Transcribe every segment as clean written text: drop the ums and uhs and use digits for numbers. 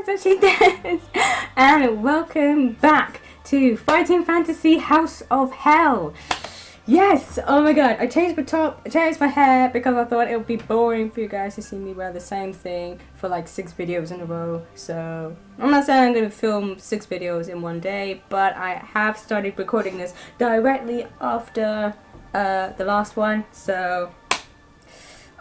That's what she does. And welcome back to Fighting Fantasy House of Hell. Yes, oh my god, I changed my top, I changed my hair because I thought it would be boring for you guys to see me wear the same thing for like 6 videos in a row. So, I'm not saying I'm going to film 6 videos in one day, but I have started recording this directly after the last one. So,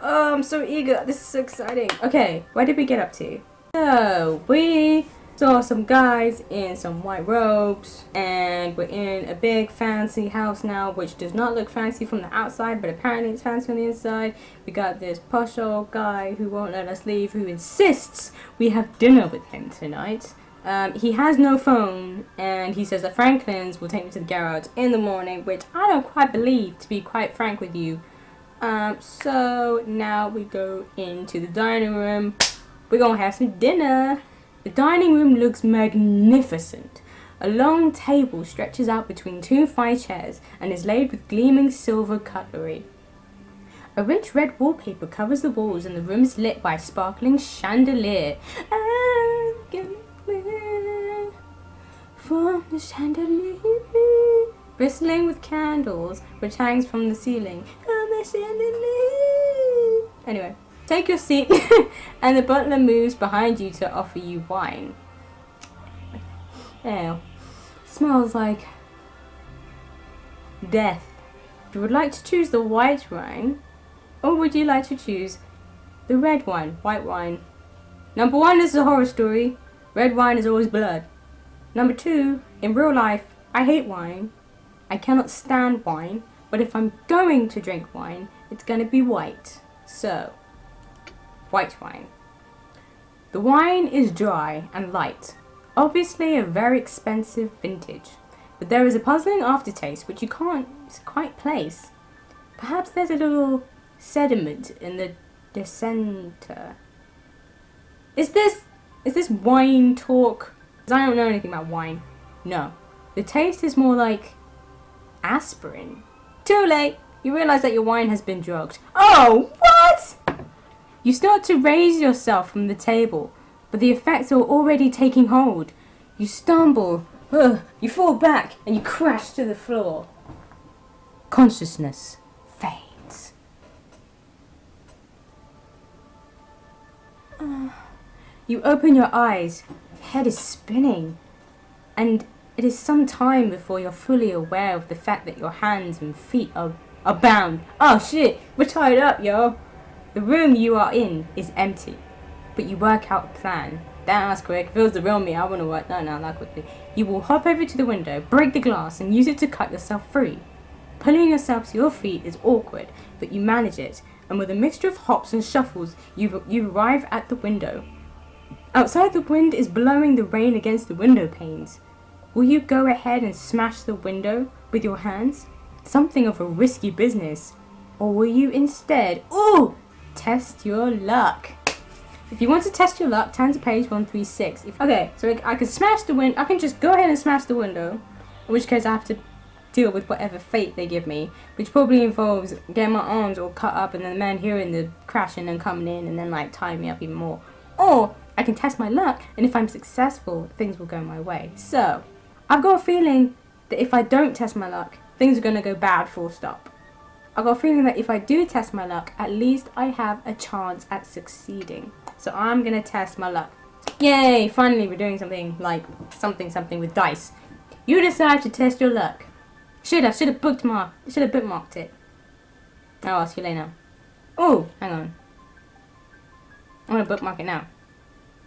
oh, I'm so eager, this is so exciting. Okay, where did we get up to? So, we saw some guys in some white robes, and we're in a big fancy house now, which does not look fancy from the outside, but apparently it's fancy on the inside. We got this posh old guy who won't let us leave, who insists we have dinner with him tonight. He has no phone, and he says that Franklin's will take me to the garage in the morning, which I don't quite believe, to be quite frank with you. So now we go into the dining room. We're gonna have some dinner. The dining room looks magnificent. A long table stretches out between 2 fine chairs and is laid with gleaming silver cutlery. A rich red wallpaper covers the walls, and the room is lit by a sparkling chandelier. I'm gonna live from the chandelier, bristling with candles, which hangs from the ceiling. From the chandelier. Anyway. Take your seat, and the butler moves behind you to offer you wine. Ew. Smells like death. You would like to choose the white wine, or would you like to choose the red wine, white wine? Number 1, this is a horror story. Red wine is always blood. Number 2, in real life, I hate wine. I cannot stand wine, but if I'm going to drink wine, it's gonna be white. So, white wine. The wine is dry and light, obviously a very expensive vintage, but there is a puzzling aftertaste which you can't quite place. Perhaps there's a little sediment in the decenter. Is this wine talk? 'Cause I don't know anything about wine. No. The taste is more like aspirin. Too late! You realise that your wine has been drugged. Oh, what?! You start to raise yourself from the table, but the effects are already taking hold. You stumble, you fall back, and you crash to the floor. Consciousness fades. You open your eyes, your head is spinning, and it is some time before you're fully aware of the fact that your hands and feet are bound. Oh shit, we're tied up, yo. The room you are in is empty, but you work out a plan. Damn, that's quick. If it was the real me, I wouldn't work that quickly. You will hop over to the window, break the glass, and use it to cut yourself free. Pulling yourself to your feet is awkward, but you manage it, and with a mixture of hops and shuffles, you arrive at the window. Outside, the wind is blowing the rain against the window panes. Will you go ahead and smash the window with your hands? Something of a risky business. Or will you instead, test your luck? If you want to test your luck, turn to page 136. Okay, so I can smash the window. I can just go ahead and smash the window, in which case I have to deal with whatever fate they give me, which probably involves getting my arms all cut up and then the man hearing the crashing and coming in and then like tying me up even more. Or I can test my luck, and if I'm successful, things will go my way. So, I've got a feeling that if I don't test my luck, things are going to go bad full stop. I've got a feeling that if I do test my luck, at least I have a chance at succeeding. So I'm going to test my luck. Yay! Finally we're doing something like something with dice. You decide to test your luck. Should have bookmarked it. Oh, I'll see you later. Oh, hang on. I'm going to bookmark it now.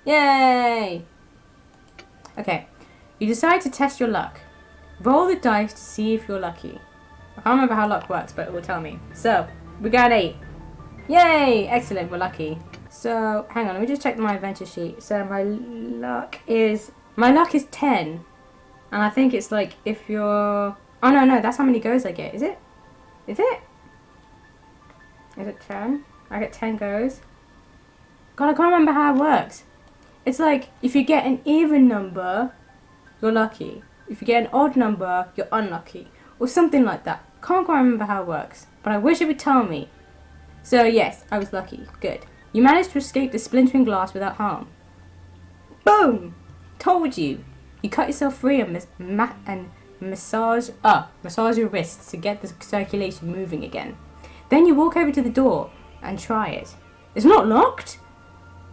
Yay! Okay. You decide to test your luck. Roll the dice to see if you're lucky. I can't remember how luck works, but it will tell me. So, we got 8. Yay! Excellent, we're lucky. So, hang on, let me just check my adventure sheet. So, my luck is 10. And I think it's like if you're... Oh, no, that's how many goes I get. Is it? Is it 10? I get 10 goes. God, I can't remember how it works. It's like, if you get an even number, you're lucky. If you get an odd number, you're unlucky. Or something like that. Can't quite remember how it works, but I wish it would tell me. So yes, I was lucky. Good. You managed to escape the splintering glass without harm. Boom! Told you. You cut yourself free and massage your wrists to get the circulation moving again. Then you walk over to the door and try it. It's not locked.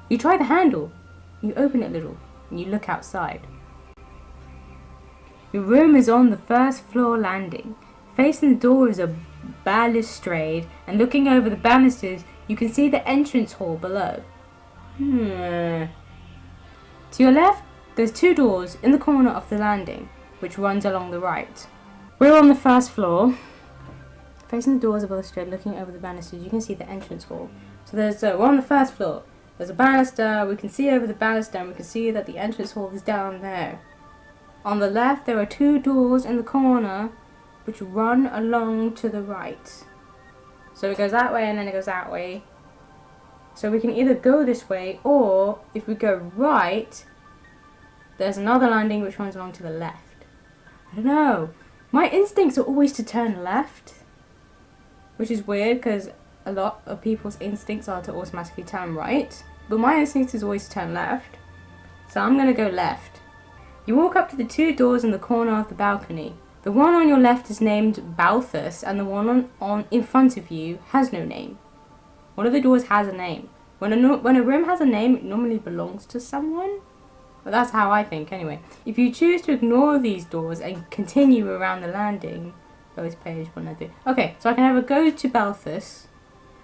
You try the handle. You open it a little and you look outside. Your room is on the first floor landing. Facing the door is a balustrade, and looking over the banisters, you can see the entrance hall below. To your left, there's 2 doors in the corner of the landing, which runs along the right. We're on the first floor. Facing the doors of the balustrade, looking over the banisters, you can see the entrance hall. So we're on the first floor. There's a banister, we can see over the banister, and we can see that the entrance hall is down there. On the left, there are 2 doors in the corner, which run along to the right. So it goes that way and then it goes that way. So we can either go this way, or if we go right, there's another landing which runs along to the left. I don't know. My instincts are always to turn left, which is weird because a lot of people's instincts are to automatically turn right. But my instinct is always to turn left. So I'm going to go left. You walk up to the 2 doors in the corner of the balcony. The one on your left is named Balthus, and the one on in front of you has no name. One of the doors has a name. When a room has a name, it normally belongs to someone. But that's how I think, anyway. If you choose to ignore these doors and continue around the landing, it's page 103. Okay, so I can either go to Balthus,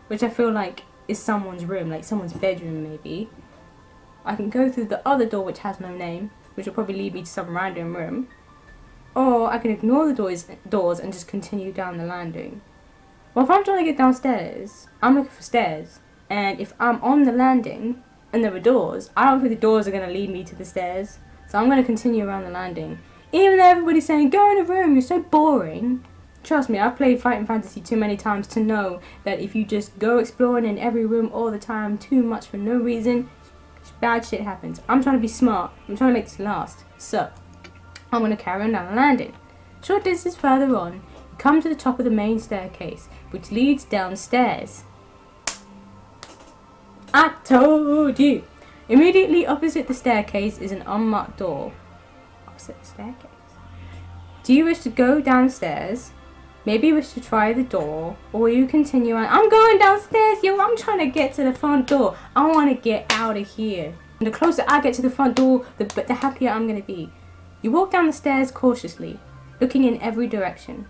which I feel like is someone's room, like someone's bedroom maybe. I can go through the other door which has no name, which will probably lead me to some random room. Or I can ignore the doors and just continue down the landing. Well, if I'm trying to get downstairs, I'm looking for stairs. And if I'm on the landing and there are doors, I don't think the doors are going to lead me to the stairs. So I'm going to continue around the landing. Even though everybody's saying, go in a room, you're so boring. Trust me, I've played Fighting Fantasy too many times to know that if you just go exploring in every room all the time, too much for no reason, bad shit happens. I'm trying to be smart. I'm trying to make this last. So, I'm going to carry on down the landing. Short distance further on, you come to the top of the main staircase, which leads downstairs. I told you! Immediately opposite the staircase is an unmarked door. Opposite the staircase. Do you wish to go downstairs? Maybe you wish to try the door, or will you continue on? I'm going downstairs, yo! I'm trying to get to the front door. I want to get out of here. And the closer I get to the front door, the happier I'm going to be. You walk down the stairs cautiously, looking in every direction.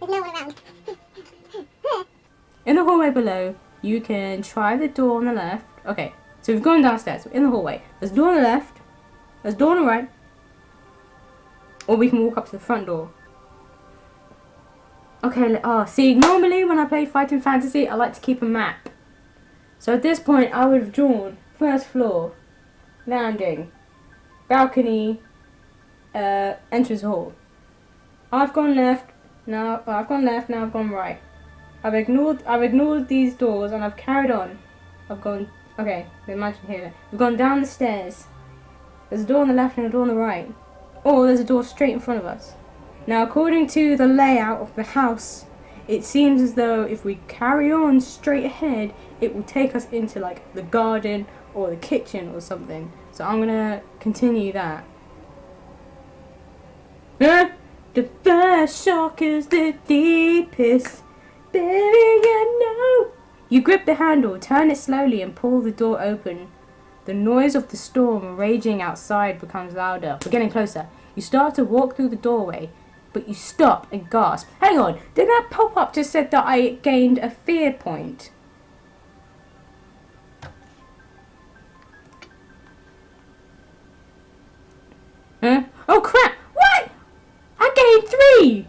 There's no one around. In the hallway below, you can try the door on the left. Okay, so we've gone downstairs. We're in the hallway. There's a door on the left. There's a door on the right. Or we can walk up to the front door. Okay, see, normally when I play Fighting Fantasy, I like to keep a map. So at this point, I would have drawn first floor, landing, balcony, entrance hall. I've gone left, now I've gone right. I've ignored these doors and I've carried on. Okay, imagine here. We've gone down the stairs. There's a door on the left and a door on the right. Or there's a door straight in front of us. Now, according to the layout of the house, it seems as though if we carry on straight ahead, it will take us into like the garden or the kitchen or something. So I'm gonna continue that. The first shock is the deepest, baby, you know. You grip the handle, turn it slowly and pull the door open. The noise of the storm raging outside becomes louder. We're getting closer. You start to walk through the doorway, but you stop and gasp. Hang on, did that pop-up just said that I gained a fear point? Huh? Oh crap! What? I gained 3!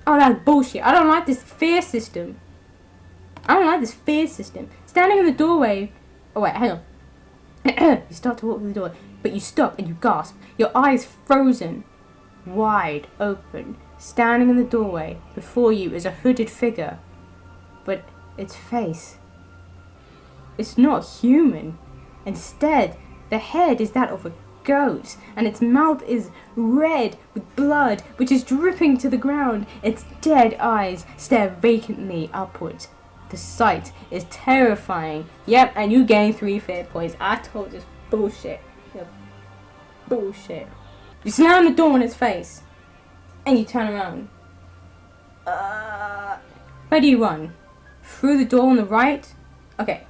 Oh, that's bullshit. I don't like this fear system. Standing in the doorway. Oh wait, hang on. You start to walk through the door, but you stop and you gasp. Your eyes frozen, wide open. Standing in the doorway before you is a hooded figure, but its face, it's not human. Instead, the head is that of a goat, and its mouth is red with blood, which is dripping to the ground. Its dead eyes stare vacantly upwards. The sight is terrifying. Yep, and you gain 3 fear points. I told you. bullshit. You're bullshit. You slam the door in his face. And you turn around. Where do you run? Through the door on the right? Okay.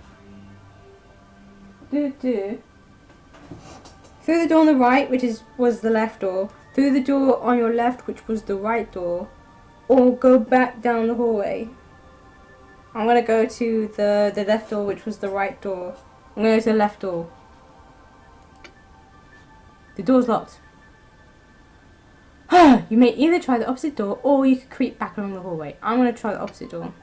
Through the door on the right, which was the left door. Through the door on your left, which was the right door. Or go back down the hallway. I'm gonna go to the left door, which was the right door. I'm gonna go to the left door. The door's locked. You may either try the opposite door or you could creep back along the hallway. I'm going to try the opposite door.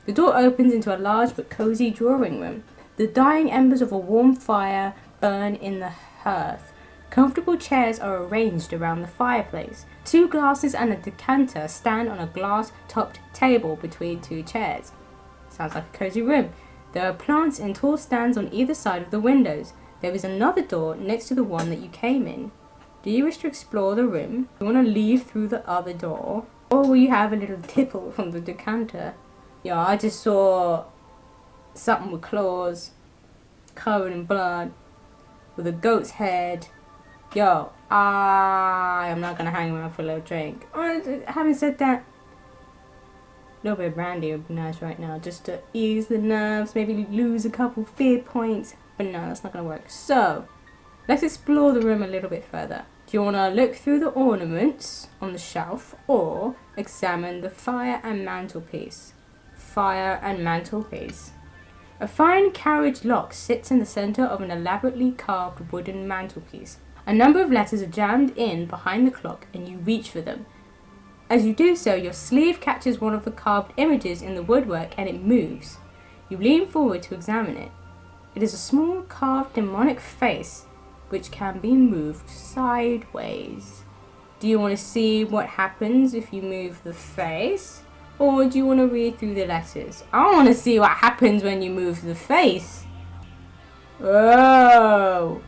The door opens into a large but cozy drawing room. The dying embers of a warm fire burn in the hearth. Comfortable chairs are arranged around the fireplace. 2 glasses and a decanter stand on a glass-topped table between 2 chairs. Sounds like a cozy room. There are plants in tall stands on either side of the windows. There is another door next to the one that you came in. Do you wish to explore the room? Do you want to leave through the other door? Or will you have a little tipple from the decanter? Yeah, I just saw something with claws, covered in blood, with a goat's head. Yo, I am not going to hang around for a little drink. Having said that, a little bit of brandy would be nice right now, just to ease the nerves, maybe lose a couple fear points. But no, that's not going to work. So, let's explore the room a little bit further. Do you want to look through the ornaments on the shelf or examine the fire and mantelpiece? Fire and mantelpiece. A fine carriage lock sits in the center of an elaborately carved wooden mantelpiece. A number of letters are jammed in behind the clock and you reach for them. As you do so, your sleeve catches one of the carved images in the woodwork and it moves. You lean forward to examine it. It is a small carved demonic face which can be moved sideways. Do you want to see what happens if you move the face? Or do you want to read through the letters? I want to see what happens when you move the face. Oh,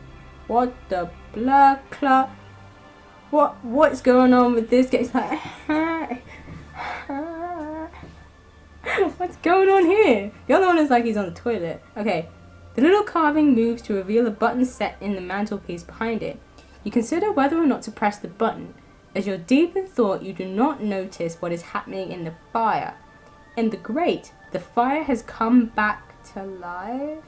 what the blood clot? What's going on with this guy? It's like, what's going on here? The other one is like he's on the toilet. Okay. The little carving moves to reveal a button set in the mantelpiece behind it. You consider whether or not to press the button. As you're deep in thought, you do not notice what is happening in the fire. In the grate, the fire has come back to life.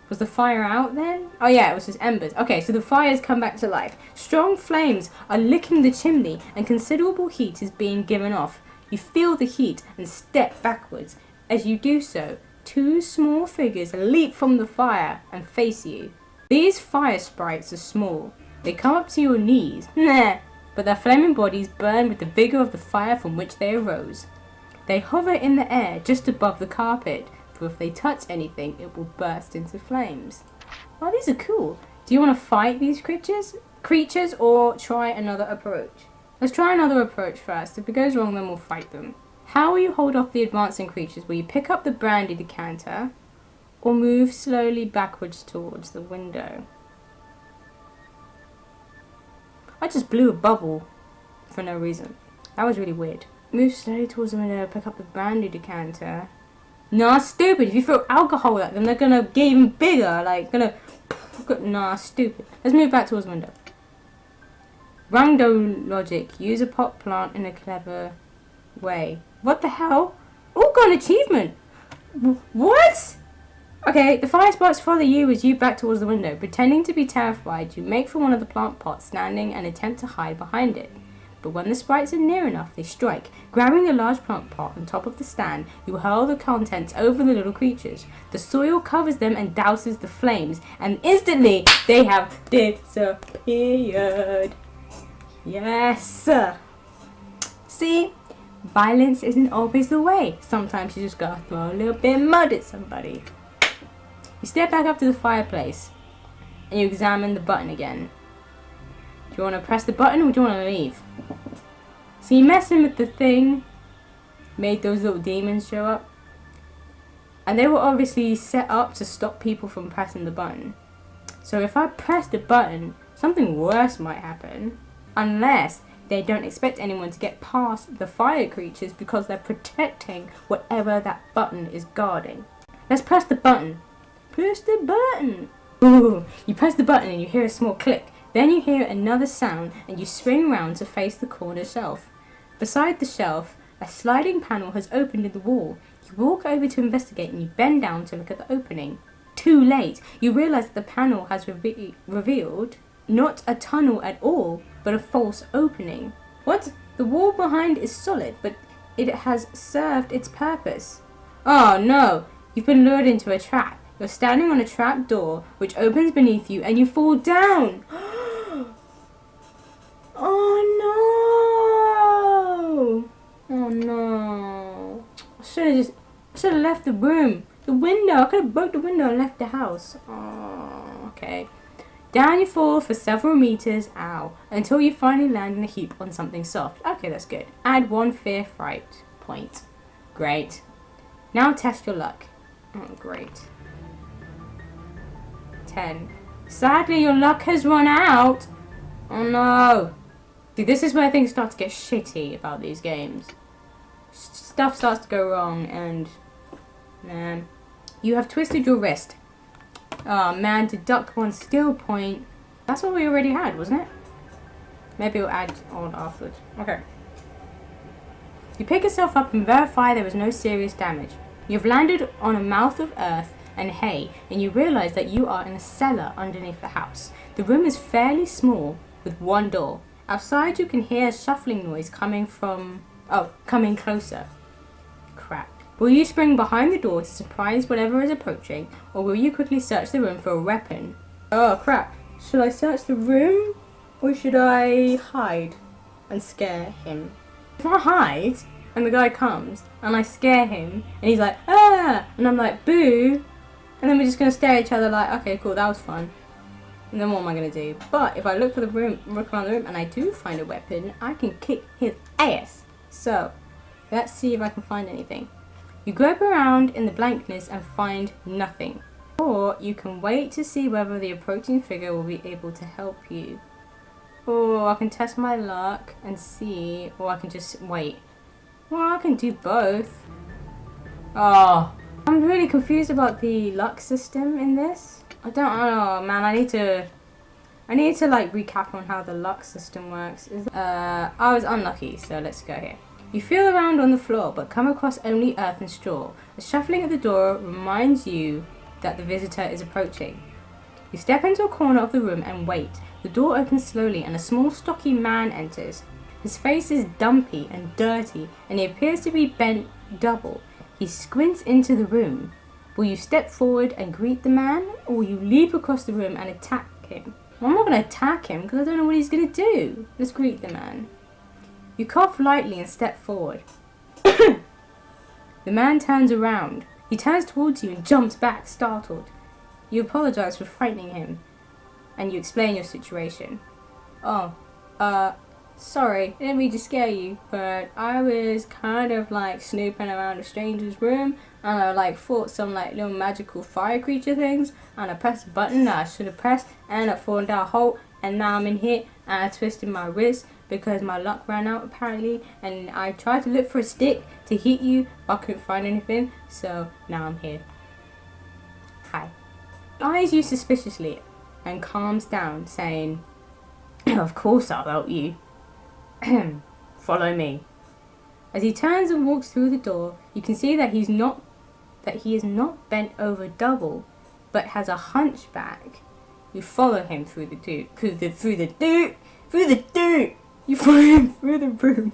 Was the fire out then? Oh yeah, it was just embers. Okay, so the fire has come back to life. Strong flames are licking the chimney and considerable heat is being given off. You feel the heat and step backwards. As you do so, 2 small figures leap from the fire and face you. These fire sprites are small. They come up to your knees, but their flaming bodies burn with the vigor of the fire from which they arose. They hover in the air just above the carpet, for if they touch anything, it will burst into flames. Oh, these are cool. Do you want to fight these creatures or try another approach? Let's try another approach first. If it goes wrong, then we'll fight them. How will you hold off the advancing creatures? Will you pick up the brandy decanter or move slowly backwards towards the window? I just blew a bubble for no reason. That was really weird. Move slowly towards the window, pick up the brandy decanter. Nah, stupid. If you throw alcohol at them, they're gonna get even bigger. Like, nah, stupid. Let's move back towards the window. Rangdo logic. Use a pot plant in a clever way. What the hell? Oh, got an achievement. What? Okay, the fire sparks follow you as you back towards the window. Pretending to be terrified, you make for one of the plant pots standing and attempt to hide behind it. But when the sprites are near enough, they strike. Grabbing the large plant pot on top of the stand, you hurl the contents over the little creatures. The soil covers them and douses the flames, and instantly they have disappeared. Yes! See? Violence isn't always the way. Sometimes you just gotta throw a little bit of mud at somebody. You step back up to the fireplace and you examine the button again. Do you want to press the button or do you want to leave? So you messing with the thing, made those little demons show up. And they were obviously set up to stop people from pressing the button. So if I press the button, something worse might happen. Unless they don't expect anyone to get past the fire creatures because they're protecting whatever that button is guarding. Let's press the button. Push the button. Ooh. You press the button and you hear a small click. Then you hear another sound and you swing round to face the corner shelf. Beside the shelf, a sliding panel has opened in the wall. You walk over to investigate and you bend down to look at the opening. Too late. You realise that the panel has revealed not a tunnel at all, but a false opening. What? The wall behind is solid, but it has served its purpose. Oh no! You've been lured into a trap. You're standing on a trap door, which opens beneath you, and you fall down. Oh no! Oh no! I should have left the room. The window. I could have broke the window and left the house. Oh, okay. Down you fall for several meters, ow, until you finally land in a heap on something soft. Okay, that's good. Add 1 fear fright point. Great. Now test your luck. Oh, great. 10. Sadly, your luck has run out. Oh no. See, this is where things start to get shitty about these games. Stuff starts to go wrong and... Man. You have twisted your wrist. Oh man, deduct 1 skill point. That's what we already had, wasn't it? Maybe we'll add on afterwards. Okay. You pick yourself up and verify there was no serious damage. You've landed on a mouth of earth and hay, and you realise that you are in a cellar underneath the house. The room is fairly small, with 1 door. Outside you can hear a shuffling noise coming closer. Crap. Will you spring behind the door to surprise whatever is approaching, or will you quickly search the room for a weapon? Oh crap. Should I search the room, or should I hide and scare him? If I hide, and the guy comes, and I scare him, and he's like, ah! And I'm like, boo! And then we're just going to stare at each other like, okay, cool, that was fun. And then what am I going to do? But if I look around the room, and I do find a weapon, I can kick his ass. So, let's see if I can find anything. You grope around in the blankness and find nothing. Or you can wait to see whether the approaching figure will be able to help you. Or I can test my luck and see, or I can just wait. Well, I can do both. Oh, I'm really confused about the luck system in this. I don't know, man. I need to like recap on how the luck system works. I was unlucky, so let's go here. You feel around on the floor, but come across only earth and straw. The shuffling at the door reminds you that the visitor is approaching. You step into a corner of the room and wait. The door opens slowly and a small stocky man enters. His face is dumpy and dirty, and he appears to be bent double. He squints into the room. Will you step forward and greet the man, or will you leap across the room and attack him? Well, I'm not going to attack him because I don't know what he's going to do. Let's greet the man. You cough lightly and step forward. The man turns around. He turns towards you and jumps back, startled. You apologize for frightening him, and you explain your situation. Oh, sorry, I didn't mean to scare you, but I was kind of like snooping around a stranger's room, and I like fought some like little magical fire creature things, and I pressed a button that I should have pressed, and I fallen down a hole, and now I'm in here, and I twisted my wrist because my luck ran out apparently, and I tried to look for a stick to hit you, but I couldn't find anything, so now I'm here. Hi. He eyes you suspiciously and calms down, saying, of course I'll help you. Follow me. As he turns and walks through the door, you can see that he is not bent over double, but has a hunchback. You follow him through the dirt. You follow him through the room.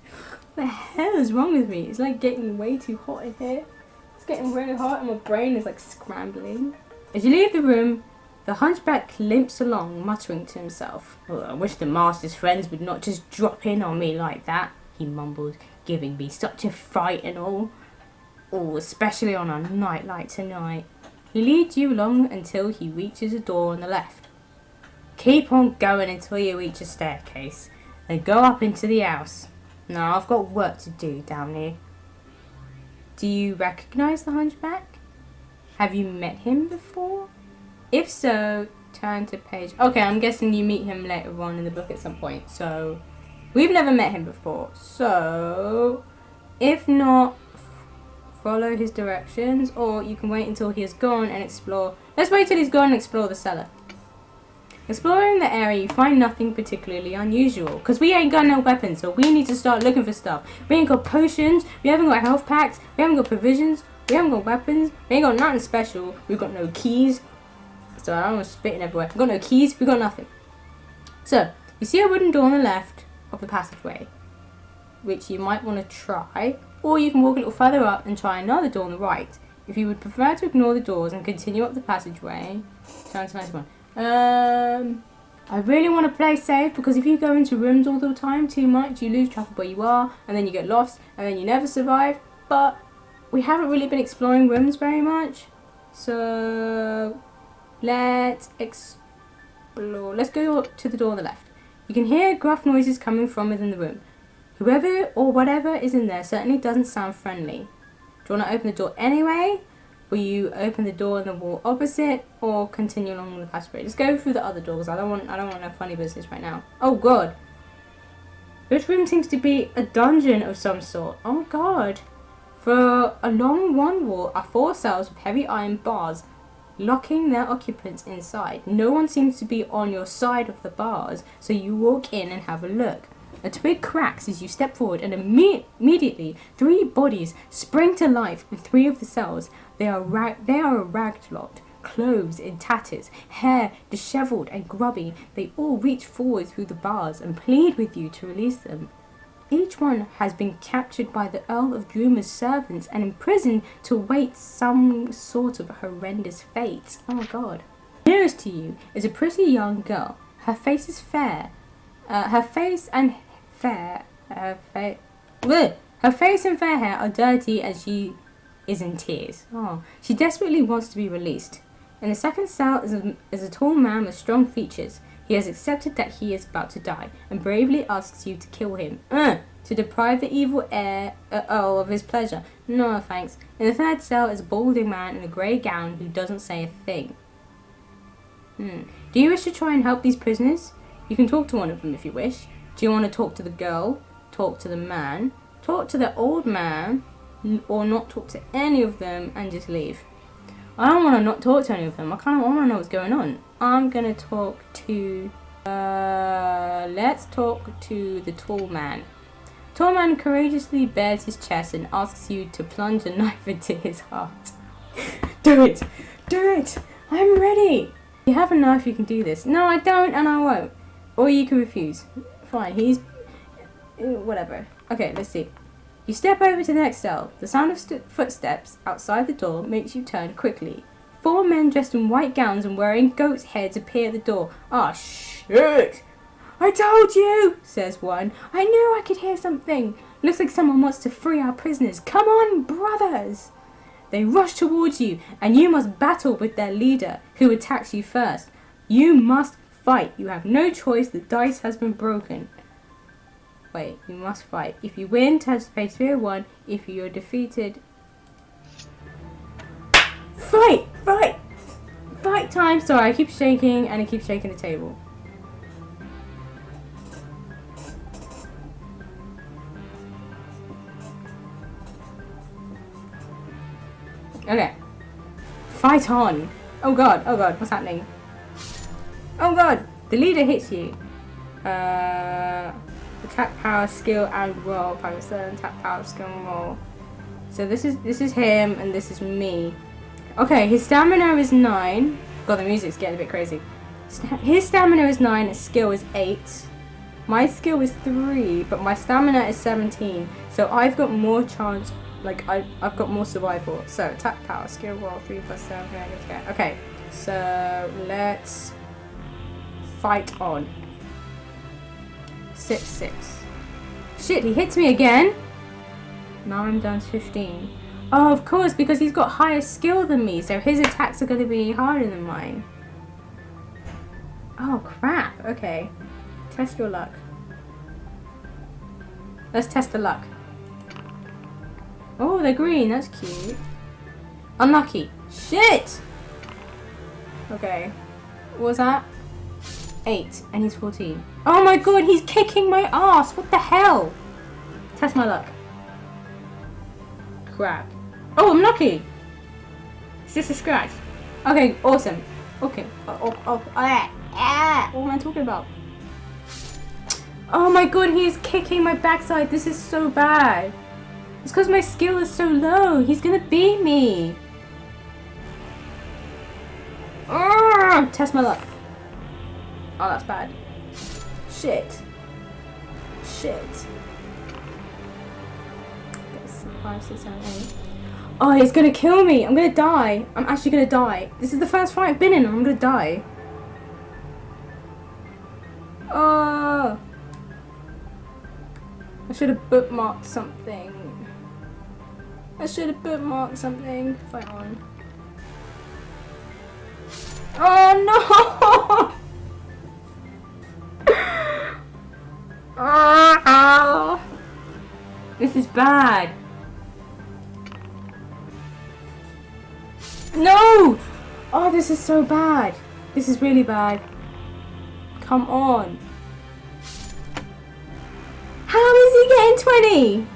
What the hell is wrong with me? It's like getting way too hot in here. It's getting really hot and my brain is like scrambling. As you leave the room, the hunchback limps along, muttering to himself. Oh, I wish the master's friends would not just drop in on me like that, he mumbled, giving me such a fright and all. Oh, especially on a night like tonight. He leads you along until he reaches a door on the left. Keep on going until you reach a staircase, then go up into the house. Now I've got work to do down here. Do you recognise the hunchback? Have you met him before? If so, turn to page... Okay, I'm guessing you meet him later on in the book at some point. So, we've never met him before. So, if not, follow his directions, or you can wait until he is gone and explore. Let's wait till he's gone and explore the cellar. Exploring the area, you find nothing particularly unusual, because we ain't got no weapons, so we need to start looking for stuff. We ain't got potions, we haven't got health packs, we haven't got provisions, we haven't got weapons, we ain't got nothing special, we've got no keys. So I'm almost spitting everywhere. We've got no keys, we've got nothing. So, you see a wooden door on the left of the passageway, which you might want to try, or you can walk a little further up and try another door on the right. If you would prefer to ignore the doors and continue up the passageway, turn to the next one. I really want to play safe, because if you go into rooms all the time too much, you lose track of where you are, and then you get lost, and then you never survive. But we haven't really been exploring rooms very much, so let's explore. Let's go up to the door on the left. You can hear gruff noises coming from within the room. Whoever or whatever is in there certainly doesn't sound friendly. Do you want to open the door anyway? Will you open the door in the wall opposite, or continue along the passageway? Let's go through the other doors. I don't want no funny business right now. Oh god. This room seems to be a dungeon of some sort. Oh god. For along one wall are 4 cells with heavy iron bars, locking their occupants inside. No one seems to be on your side of the bars, so you walk in and have a look. A twig cracks as you step forward, and immediately 3 bodies spring to life in 3 of the cells. They are a ragged lot, clothes in tatters, hair dishevelled and grubby. They all reach forward through the bars and plead with you to release them. Each one has been captured by the Earl of Druma's servants and imprisoned to await some sort of horrendous fate. Oh my god. Nearest to you is a pretty young girl. Her face is fair. Her face and fair hair are dirty, and she is in tears. Oh, she desperately wants to be released. In the second cell is a tall man with strong features. He has accepted that he is about to die, and bravely asks you to kill him, to deprive the evil Earl of his pleasure. No thanks. In the third cell is a balding man in a grey gown who doesn't say a thing. Do you wish to try and help these prisoners? You can talk to one of them if you wish. Do you want to talk to the girl, talk to the man, talk to the old man, or not talk to any of them and just leave? I don't want to not talk to any of them. I want to know what's going on. I'm going to talk to... let's talk to the tall man. Tall man courageously bares his chest and asks you to plunge a knife into his heart. Do it! Do it! I'm ready! If you have a knife, you can do this. No, I don't, and I won't. Or you can refuse. Fine, he's... whatever. Okay, let's see. You step over to the next cell. The sound of footsteps outside the door makes you turn quickly. 4 men dressed in white gowns and wearing goats' heads appear at the door. Ah, shit! I told you, says one. I knew I could hear something. Looks like someone wants to free our prisoners. Come on, brothers! They rush towards you, and you must battle with their leader, who attacks you first. You must fight. You have no choice. The dice has been broken. Wait, you must fight. If you win, turn to page 301. If you're defeated... Fight! Fight! Fight time! Sorry, I keep shaking, and I keep shaking the table. Okay. Fight on! Oh god, what's happening? Oh god! The leader hits you. Attack, power, skill, and roll. Power, attack, power, skill, and roll. So this is him, and this is me. Okay, his stamina is 9. God, the music's getting a bit crazy. His stamina is 9, his skill is 8. My skill is 3, but my stamina is 17. So I've got more chance, like I've got more survival. So attack, power, skill, roll, 3 plus 7. Okay, so let's fight on. 6. Shit, he hits me again. Now I'm down to 15. Oh, of course, because he's got higher skill than me, so his attacks are going to be harder than mine. Oh, crap. Okay. Test your luck. Let's test the luck. Oh, they're green. That's cute. Unlucky. Shit! Okay. What was that? 8. And he's 14. Oh my god, he's kicking my ass! What the hell? Test my luck. Crap. Oh, I'm lucky. It's just a scratch. Okay, awesome. Okay. What am I talking about? Oh my god, he's kicking my backside. This is so bad. It's because my skill is so low. He's gonna beat me. Test my luck. Oh, that's bad. Shit. Shit. 5, 6, 7, 8. Oh, he's gonna kill me. I'm gonna die. I'm actually gonna die. This is the first fight I've been in and I'm gonna die. Oh. I should have bookmarked something. I should have bookmarked something. Fight on. Oh no! Oh. This is bad. No! Oh, this is so bad. This is really bad. Come on. How is he getting 20?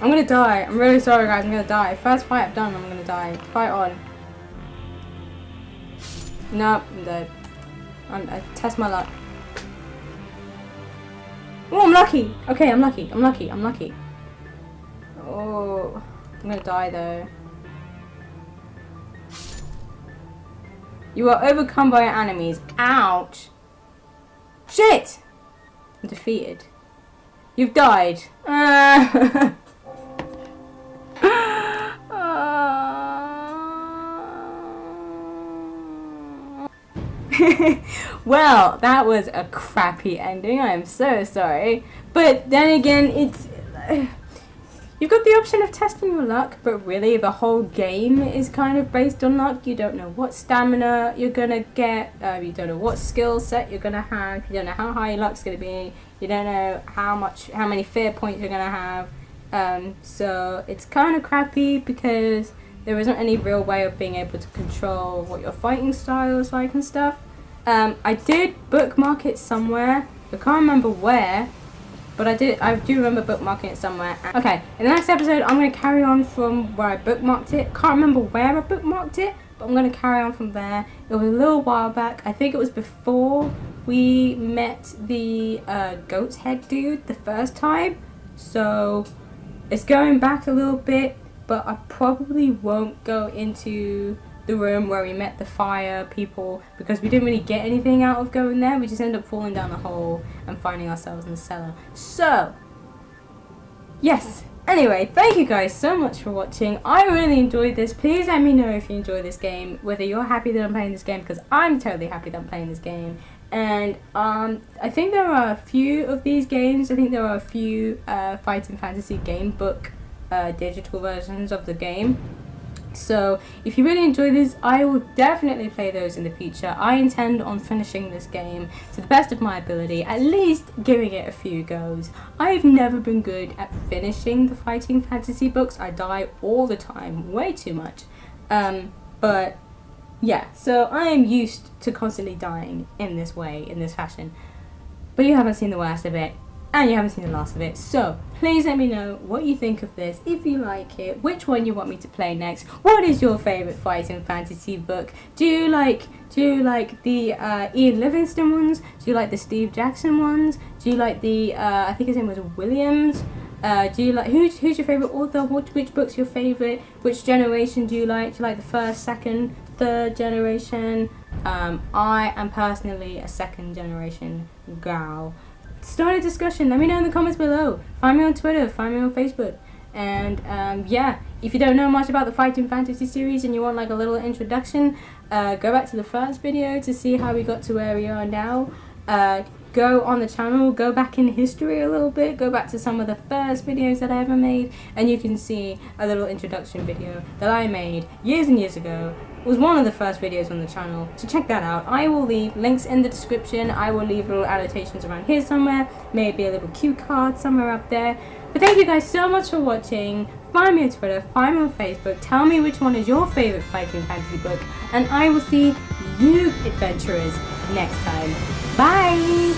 I'm gonna die. I'm really sorry, guys. I'm gonna die. First fight I've done, I'm gonna die. Fight on. Nope, I'm dead. I test my luck. Oh, I'm lucky. Okay, I'm lucky. I'm lucky. I'm lucky. Oh, I'm gonna die though. You are overcome by your enemies. Ouch. Shit! I'm defeated. You've died. Well, that was a crappy ending. I am so sorry. But then again, it's... You've got the option of testing your luck, but really the whole game is kind of based on luck. You don't know what stamina you're gonna get, you don't know what skill set you're gonna have, you don't know how high your luck's gonna be, you don't know how many fear points you're gonna have. So it's kind of crappy because there isn't any real way of being able to control what your fighting style is like and stuff. I did bookmark it somewhere. I can't remember where. But I do remember bookmarking it somewhere. Okay, in the next episode, I'm going to carry on from where I bookmarked it. Can't remember where I bookmarked it, but I'm going to carry on from there. It was a little while back. I think it was before we met the goat's head dude the first time. So it's going back a little bit, but I probably won't go into the room where we met the fire people because we didn't really get anything out of going there. We just ended up falling down the hole and finding ourselves in the cellar. So yes, anyway, thank you guys so much for watching. I really enjoyed this. Please let me know if you enjoy this game, whether you're happy that I'm playing this game, because I'm totally happy that I'm playing this game. And I think there are a few of these games. I think there are a few Fighting Fantasy game book digital versions of the game. So if you really enjoy this, I will definitely play those in the future. I intend on finishing this game to the best of my ability, at least giving it a few goes. I've never been good at finishing the Fighting Fantasy books. I die all the time, way too much. But yeah, so I am used to constantly dying in this way, in this fashion. But you haven't seen the worst of it. And you haven't seen the last of it, so please let me know what you think of this, if you like it, which one you want me to play next, what is your favourite Fighting Fantasy book, do you like the Ian Livingstone ones, do you like the Steve Jackson ones, do you like the, I think his name was Williams, do you like, who's your favourite author, which book's your favourite, which generation do you like the first, second, third generation? I am personally a second generation gal. Start a discussion. Let me know in the comments below. Find me on Twitter. Find me on Facebook. And yeah, if you don't know much about the Fighting Fantasy series and you want like a little introduction, go back to the first video to see how we got to where we are now. Go on the channel, go back in history a little bit, go back to some of the first videos that I ever made, and you can see a little introduction video that I made years and years ago. It was one of the first videos on the channel, so check that out. I will leave links in the description. I will leave little annotations around here somewhere, maybe a little cue card somewhere up there. But thank you guys so much for watching. Find me on Twitter, find me on Facebook, tell me which one is your favourite Fighting Fantasy book, and I will see you adventurers next time. Bye!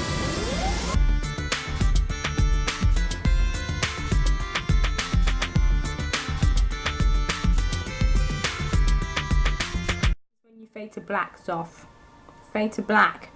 fade to black, Zoff. Fade to black.